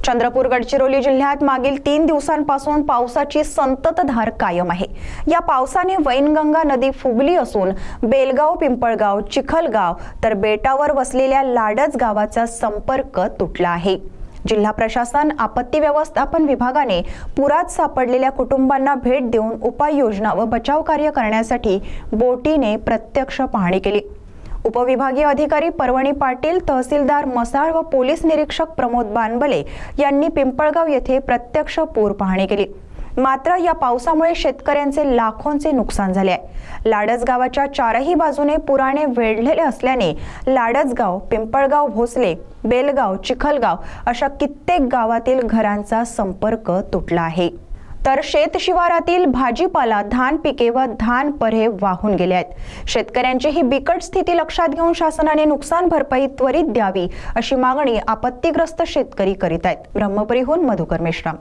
चंद्रपूर गडचिरोली जिल्ह्यात मागील 3 दिवसांपासून पावसाची संततधार कायम आहे। या पावसाने वैनगंगा नदी फुगली असून बेलगाव, पिंपळगाव, चिखलगाव तर बेटावर वसलेल्या लाडज गावाचा संपर्क तुटला आहे। जिल्हा प्रशासन आपत्ती व्यवस्थापन विभागाने पुरात सापडलेल्या कुटुंबांना भेट देऊन उपाययोजना व बचाव कार्य करण्यासाठी बोटीने प्रत्यक्ष पाहणी केली। उपविभागीय अधिकारी परवणी पाटील, तहसीलदार मसाळ व पोलीस निरीक्षक प्रमोद बानबले यांनी पिंपळगाव येथे प्रत्यक्ष पूर पाहणी केली। मात्र या पावसामुळे शेतकऱ्यांचे लाखोंचे नुकसान झाले आहे। लाडज गावाच्या चारही बाजूने पुराने वेढलेले असल्याने लाडजगाव, पिंपळगाव, भोसले, बेलगाव, चिखलगाव अशा कित्येक गावातील घरांचा संपर्क तुटला आहे। तर शेत शिवारातील भाजीपाला, धान पिके व धान परे वाहून गेले आहेत। शेतकऱ्यांची ही बिकट स्थिती लक्षात घेऊन शासनाने नुकसान भरपाई त्वरित द्यावी अशी मागणी आपत्तीग्रस्त शेतकरी करीत आहेत। ब्रह्मपुरीहून मधुकर मेश्राम।